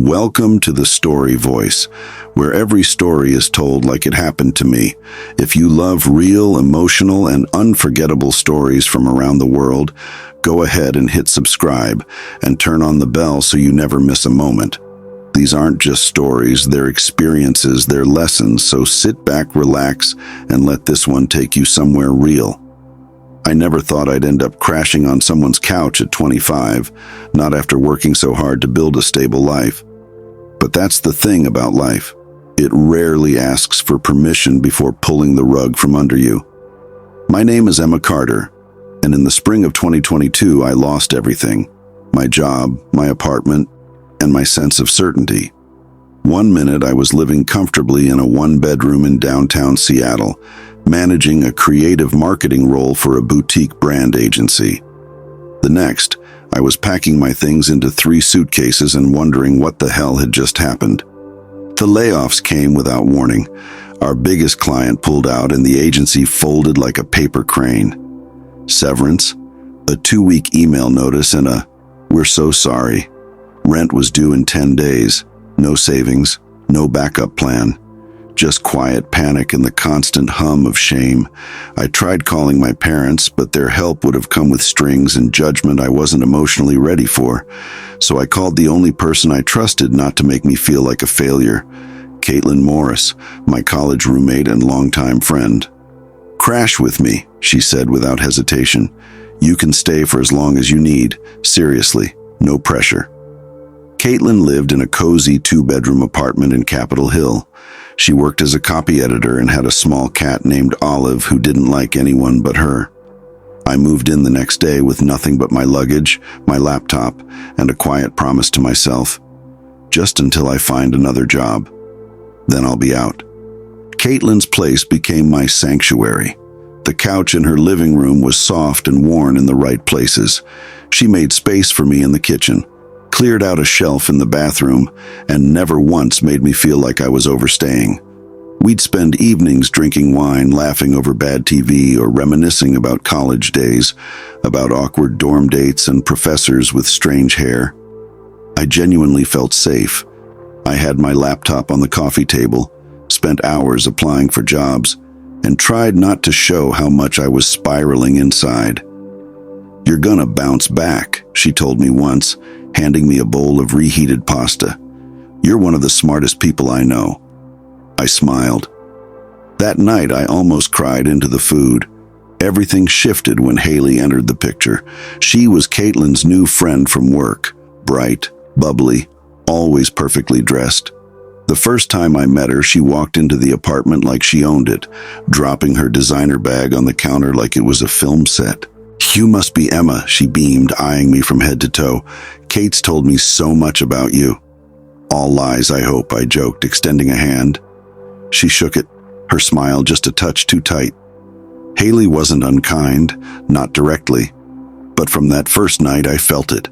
Welcome to the Story Voice, where every story is told like it happened to me. If you love real, emotional, and unforgettable stories from around the world, go ahead and hit subscribe and turn on the bell so you never miss a moment. These aren't just stories, they're experiences, they're lessons, so sit back, relax, and let this one take you somewhere real. I never thought I'd end up crashing on someone's couch at 25, not after working so hard to build a stable life. But that's the thing about life. It rarely asks for permission before pulling the rug from under you. My name is Emma Carter, and in the spring of 2022, I lost everything. My job, my apartment, and my sense of certainty. One minute I was living comfortably in a one-bedroom in downtown Seattle, managing a creative marketing role for a boutique brand agency. The next, I was packing my things into 3 suitcases and wondering what the hell had just happened. The layoffs came without warning. Our biggest client pulled out and the agency folded like a paper crane. Severance, a 2-week email notice, and a "we're so sorry." Rent was due in 10 days. No savings, no backup plan. Just quiet panic and the constant hum of shame. I tried calling my parents, but their help would have come with strings and judgment I wasn't emotionally ready for. So I called the only person I trusted not to make me feel like a failure, Caitlin Morris, my college roommate and longtime friend. "Crash with me," she said without hesitation. "You can stay for as long as you need. Seriously, no pressure." Caitlin lived in a cozy 2-bedroom apartment in Capitol Hill. She worked as a copy editor and had a small cat named Olive who didn't like anyone but her. I moved in the next day with nothing but my luggage, my laptop, and a quiet promise to myself. Just until I find another job. Then I'll be out. Caitlin's place became my sanctuary. The couch in her living room was soft and worn in the right places. She made space for me in the kitchen, cleared out a shelf in the bathroom, and never once made me feel like I was overstaying. We'd spend evenings drinking wine, laughing over bad TV, or reminiscing about college days, about awkward dorm dates and professors with strange hair. I genuinely felt safe. I had my laptop on the coffee table, spent hours applying for jobs, and tried not to show how much I was spiraling inside. "You're gonna bounce back," she told me once, handing me a bowl of reheated pasta. "You're one of the smartest people I know." I smiled. That night, I almost cried into the food. Everything shifted when Haley entered the picture. She was Caitlin's new friend from work, bright, bubbly, always perfectly dressed. The first time I met her, she walked into the apartment like she owned it, dropping her designer bag on the counter like it was a film set. "You must be Emma," she beamed, eyeing me from head to toe. "Kate's told me so much about you." "All lies, I hope," I joked, extending a hand. She shook it, her smile just a touch too tight. Haley wasn't unkind, not directly. But from that first night, I felt it.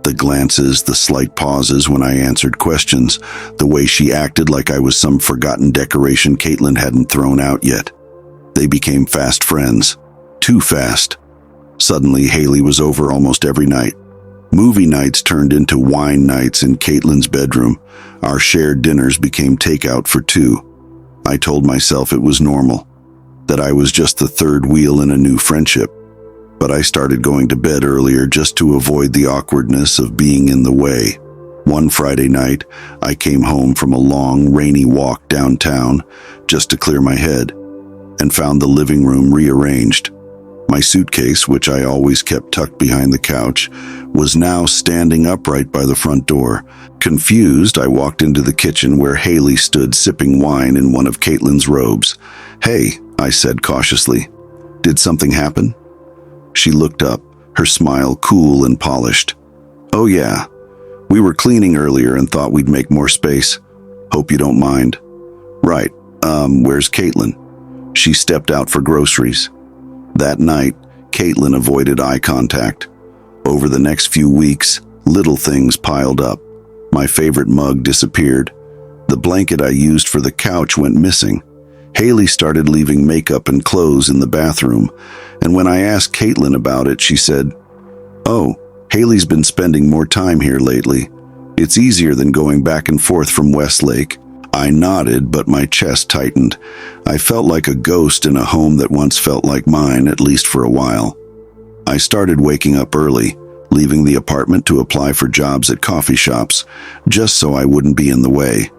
The glances, the slight pauses when I answered questions, the way she acted like I was some forgotten decoration Caitlin hadn't thrown out yet. They became fast friends. Too fast. Suddenly, Haley was over almost every night. Movie nights turned into wine nights in Caitlin's bedroom. Our shared dinners became takeout for 2. I told myself it was normal, that I was just the third wheel in a new friendship. But I started going to bed earlier just to avoid the awkwardness of being in the way. One Friday night, I came home from a long, rainy walk downtown just to clear my head, and found the living room rearranged. My suitcase, which I always kept tucked behind the couch, was now standing upright by the front door. Confused, I walked into the kitchen where Haley stood sipping wine in one of Caitlin's robes. "Hey," I said cautiously, "did something happen?" She looked up, her smile cool and polished. "Oh yeah, we were cleaning earlier and thought we'd make more space. Hope you don't mind." "Right, where's Caitlin?" "She stepped out for groceries." That night, Caitlin avoided eye contact. Over the next few weeks, little things piled up. My favorite mug disappeared. The blanket I used for the couch went missing. Haley started leaving makeup and clothes in the bathroom, and when I asked Caitlin about it, she said, "Oh, Haley's been spending more time here lately. It's easier than going back and forth from Westlake. I nodded, but my chest tightened. I felt like a ghost in a home that once felt like mine, at least for a while. I started waking up early, leaving the apartment to apply for jobs at coffee shops, just so I wouldn't be in the way.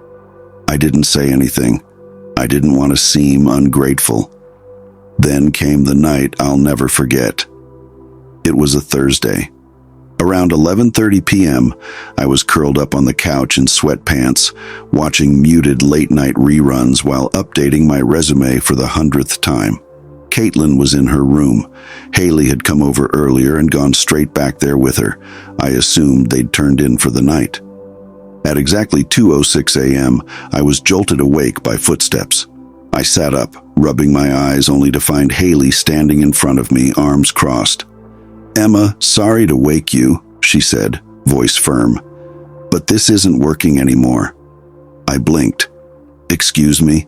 I didn't say anything. I didn't want to seem ungrateful. Then came the night I'll never forget. It was a Thursday. Around 11:30 p.m., I was curled up on the couch in sweatpants, watching muted late-night reruns while updating my resume for the 100th time. Caitlin was in her room. Haley had come over earlier and gone straight back there with her. I assumed they'd turned in for the night. At exactly 2:06 a.m., I was jolted awake by footsteps. I sat up, rubbing my eyes only to find Haley standing in front of me, arms crossed. "Emma, sorry to wake you," she said, voice firm, "but this isn't working anymore." I blinked. "Excuse me?"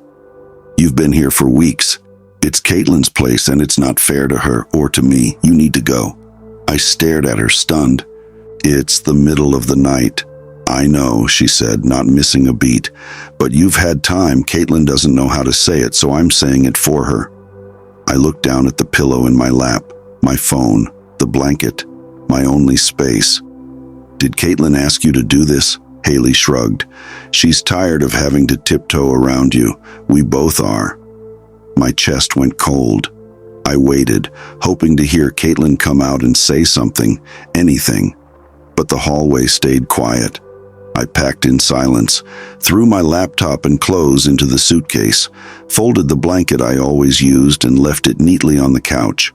"You've been here for weeks. It's Caitlin's place and it's not fair to her or to me. You need to go." I stared at her, stunned. "It's the middle of the night." "I know," she said, not missing a beat, "but you've had time. Caitlin doesn't know how to say it, so I'm saying it for her." I looked down at the pillow in my lap, my phone, the blanket, my only space. "Did Caitlin ask you to do this?" Haley shrugged. "She's tired of having to tiptoe around you. We both are." My chest went cold. I waited, hoping to hear Caitlin come out and say something, anything. But the hallway stayed quiet. I packed in silence, threw my laptop and clothes into the suitcase, folded the blanket I always used and left it neatly on the couch.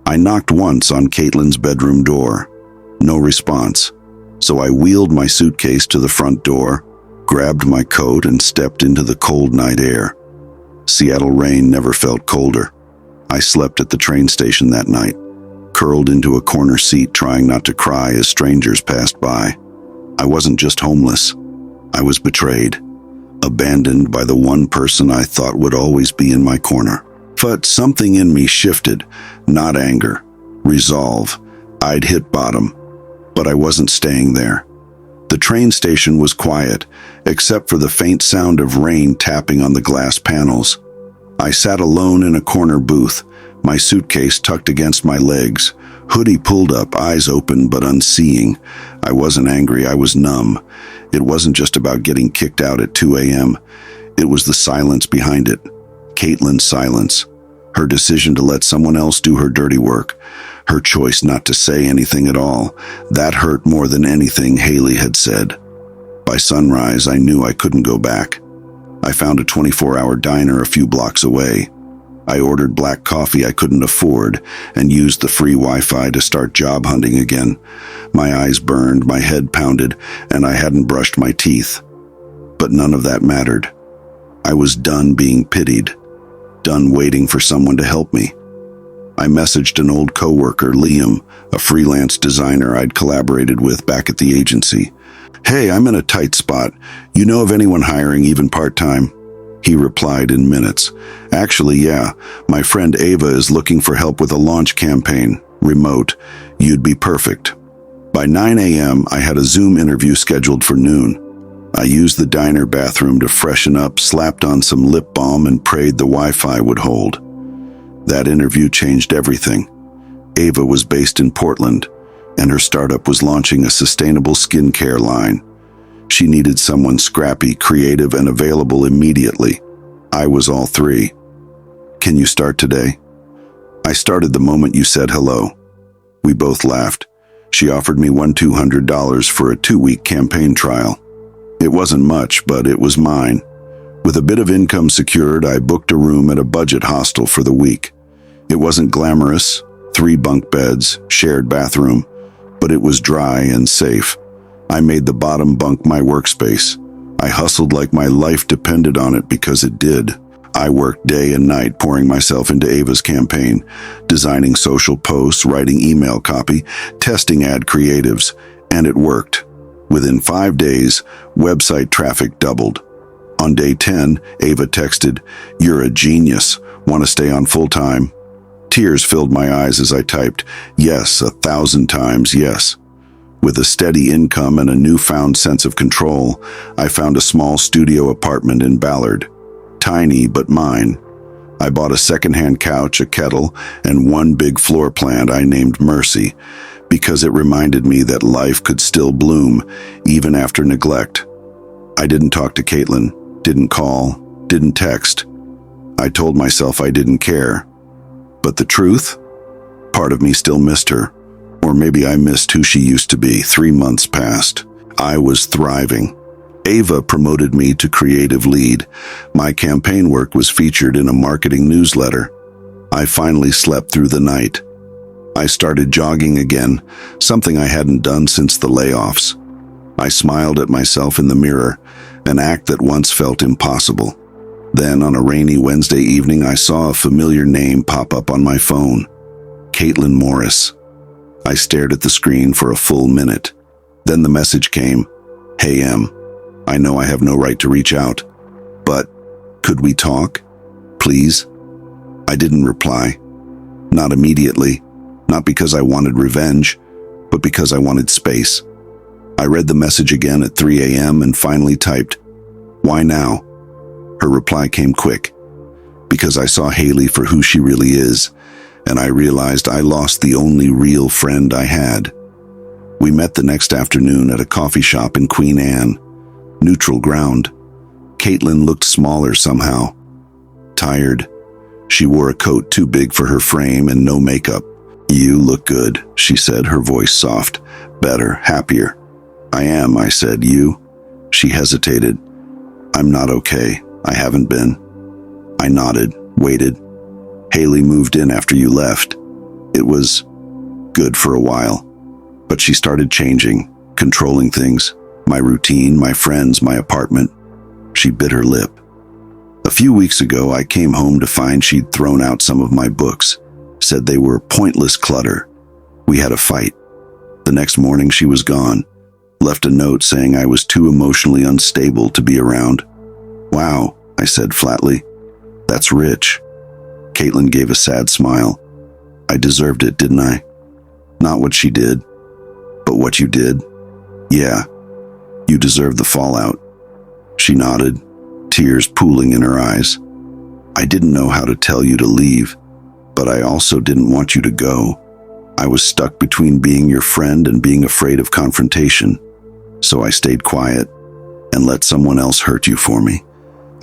I knocked once on Caitlin's bedroom door. No response. So I wheeled my suitcase to the front door, grabbed my coat and stepped into the cold night air. Seattle rain never felt colder. I slept at the train station that night, curled into a corner seat trying not to cry as strangers passed by. I wasn't just homeless. I was betrayed, abandoned by the one person I thought would always be in my corner. But something in me shifted, not anger, resolve. I'd hit bottom, but I wasn't staying there. The train station was quiet, except for the faint sound of rain tapping on the glass panels. I sat alone in a corner booth, my suitcase tucked against my legs, hoodie pulled up, eyes open but unseeing. I wasn't angry, I was numb. It wasn't just about getting kicked out at 2 a.m. It was the silence behind it. Caitlin's silence. Her decision to let someone else do her dirty work. Her choice not to say anything at all. That hurt more than anything Haley had said. By sunrise, I knew I couldn't go back. I found a 24-hour diner a few blocks away. I ordered black coffee I couldn't afford and used the free Wi-Fi to start job hunting again. My eyes burned, my head pounded, and I hadn't brushed my teeth. But none of that mattered. I was done being pitied, done waiting for someone to help me. I messaged an old coworker, Liam, a freelance designer I'd collaborated with back at the agency. "Hey, I'm in a tight spot. You know of anyone hiring, even part-time?" He replied in minutes. "Actually, yeah. My friend Ava is looking for help with a launch campaign. Remote. You'd be perfect." By 9 a.m., I had a Zoom interview scheduled for noon. I used the diner bathroom to freshen up, slapped on some lip balm, and prayed the Wi-Fi would hold. That interview changed everything. Ava was based in Portland, and her startup was launching a sustainable skincare line. She needed someone scrappy, creative, and available immediately. I was all three. "Can you start today?" "I started the moment you said hello." We both laughed. She offered me $200 for a 2-week campaign trial. It wasn't much, but it was mine. With a bit of income secured, I booked a room at a budget hostel for the week. It wasn't glamorous, 3 bunk beds, shared bathroom, but it was dry and safe. I made the bottom bunk my workspace. I hustled like my life depended on it because it did. I worked day and night pouring myself into Ava's campaign, designing social posts, writing email copy, testing ad creatives, and it worked. Within 5 days, website traffic doubled. On day 10, Ava texted, "You're a genius. Want to stay on full-time?" Tears filled my eyes as I typed, "Yes, 1,000 times yes." With a steady income and a newfound sense of control, I found a small studio apartment in Ballard. Tiny, but mine. I bought a secondhand couch, a kettle, and one big floor plant I named Mercy, because it reminded me that life could still bloom, even after neglect. I didn't talk to Caitlin, didn't call, didn't text. I told myself I didn't care. But the truth? Part of me still missed her. Or maybe I missed who she used to be. 3 months passed. I was thriving. Ava promoted me to creative lead. My campaign work was featured in a marketing newsletter. I finally slept through the night. I started jogging again, something I hadn't done since the layoffs. I smiled at myself in the mirror, an act that once felt impossible. Then, on a rainy Wednesday evening, I saw a familiar name pop up on my phone. Caitlin Morris. I stared at the screen for a full minute. Then the message came. Hey, Em. I know I have no right to reach out, but could we talk? Please? I didn't reply. Not immediately. Not because I wanted revenge, but because I wanted space. I read the message again at 3 a.m. and finally typed, "Why now?" Her reply came quick. Because I saw Haley for who she really is, and I realized I lost the only real friend I had. We met the next afternoon at a coffee shop in Queen Anne. Neutral ground. Caitlin looked smaller somehow. Tired. She wore a coat too big for her frame and no makeup. "You look good," she said, her voice soft. "Better, happier." "I am," I said. "You?" She hesitated. "I'm not okay. I haven't been." I nodded, waited. "Haley moved in after you left. It was good for a while. But she started changing, controlling things. My routine, my friends, my apartment." She bit her lip. "A few weeks ago, I came home to find she'd thrown out some of my books, said they were pointless clutter. We had a fight. The next morning, she was gone. Left a note saying I was too emotionally unstable to be around." "Wow," I said flatly. "That's rich." Caitlin gave a sad smile. "I deserved it, didn't I? Not what she did, but what you did. Yeah, you deserve the fallout." She nodded, tears pooling in her eyes. "I didn't know how to tell you to leave, but I also didn't want you to go. I was stuck between being your friend and being afraid of confrontation. So I stayed quiet and let someone else hurt you for me."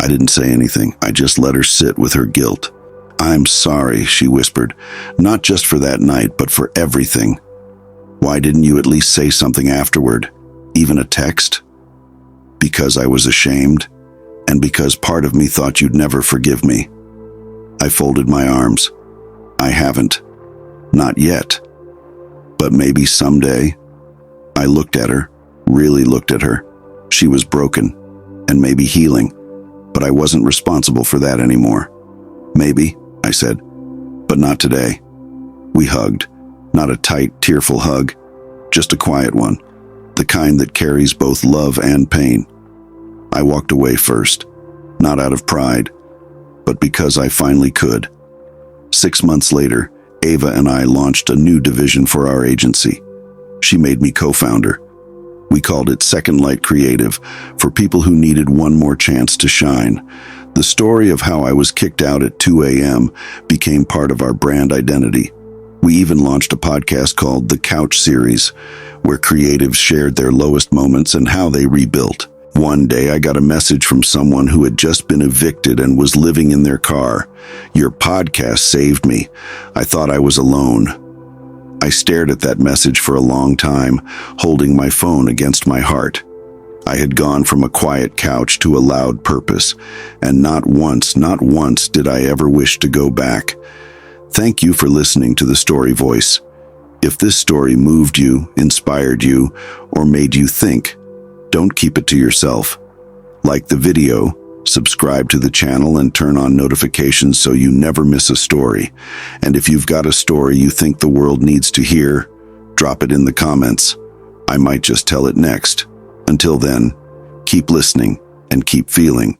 I didn't say anything. I just let her sit with her guilt. "I'm sorry," she whispered, "not just for that night, but for everything. Why didn't you at least say something afterward? Even a text?" "Because I was ashamed, and because part of me thought you'd never forgive me." I folded my arms. "I haven't. Not yet. But maybe someday." I looked at her, really looked at her. She was broken, and maybe healing, but I wasn't responsible for that anymore. "Maybe," I said, "but not today." We hugged. Not a tight, tearful hug, just a quiet one, the kind that carries both love and pain. I walked away first, not out of pride, but because I finally could. 6 months later, Ava and I launched a new division for our agency. She made me co-founder. We called it Second Light Creative, for people who needed one more chance to shine. The story of how I was kicked out at 2 a.m. became part of our brand identity. We even launched a podcast called The Couch Series, where creatives shared their lowest moments and how they rebuilt. One day I got a message from someone who had just been evicted and was living in their car. "Your podcast saved me. I thought I was alone." I stared at that message for a long time, holding my phone against my heart. I had gone from a quiet couch to a loud purpose, and not once did I ever wish to go back. Thank you for listening to The Story Voice. If this story moved you, inspired you, or made you think, don't keep it to yourself. Like the video, subscribe to the channel, and turn on notifications so you never miss a story. And if you've got a story you think the world needs to hear, drop it in the comments. I might just tell it next. Until then, keep listening and keep feeling.